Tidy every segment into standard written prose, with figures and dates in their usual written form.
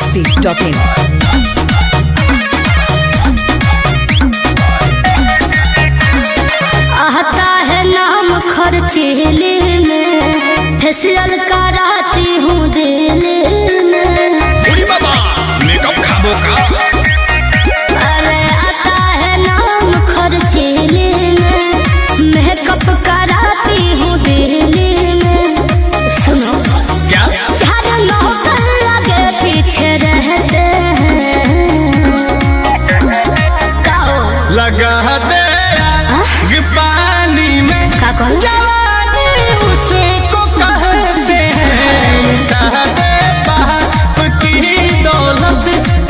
masti.in। आता है नाम खर्चीले में, फेशियल कराती हूँ दिल में। बाबा मेकअप खाबो का। अरे आता है नाम खर्चीले में, मेकअप कराती हूँ दिल में। सुनो क्या चार नौकर लगे पीछे रहते हैं। लगा दे आग पानी में, का कहूँ? जवानी उसको कहते हैं। दे बाप की दौलत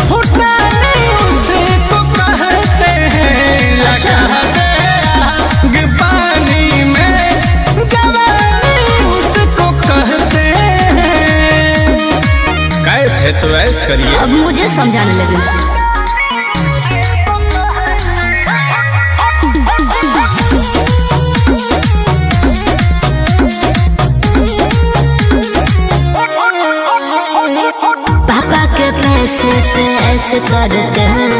फुटाने उसको कहते हैं। लगा दे आग पानी में, जवानी उसको कहते हैं। कैसे तो ऐसे करिए। अब मुझे समझाने लगे। पापा के पैसे पे ऐसे करते हैं,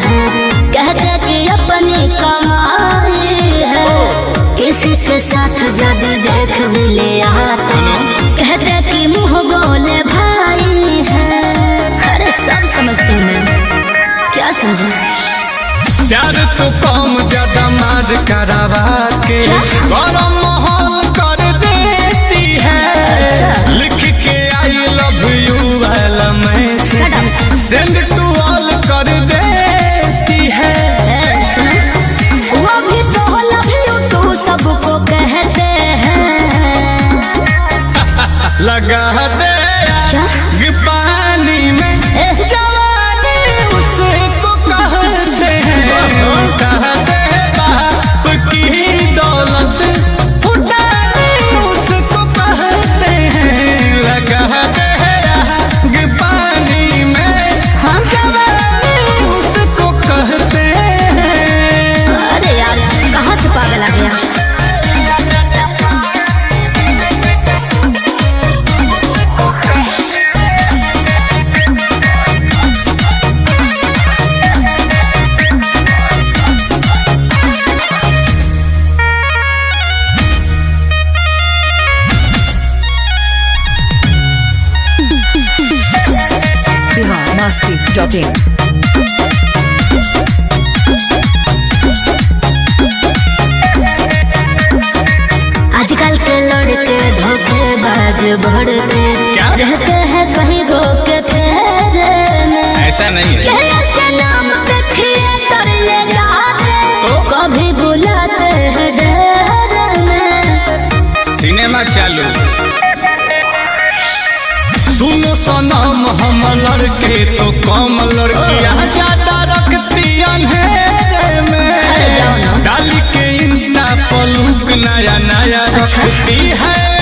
कहते कि अपनी कमाई है। किसी के साथ जब देख भी लिया तो कहते कि मुंह बोले भाई है। अरे सब समझती हूँ, क्या समझे? प्यार तो कम ज्यादा मार करवा के गरम माहौल कर देती है। अच्छा। लिख के आई लव यू वाला मैसेज सेंड टू ऑल कर देती है। सुनो, वो भी तो लव यू टू सबको कहते हैं। लगा दे आग पानी में, जवानी उसको कहते हैं। कहते बाप की दौलत फुटाने उसको कहते हैं। लगा दे आग पानी में, जवानी उसको कहते हैं। अरे यार कहाँ से पागल आ गया? masti.in। आजकल के लड़के धोखेबाज बढ़ते रहते हैं कहीं गो के फेरे में। ऐसा नहीं है। कहने के नाम पे थिएटर ले जाते तो कभी बुलाते हैं डेरे में। सिनेमा चालू। सुनो सनम हम लड़के तो कम लड़कियां ज्यादा रखती अंधेरे में। जाओ ना। डाली के इंस्टा पर लुक नया नया रखती है।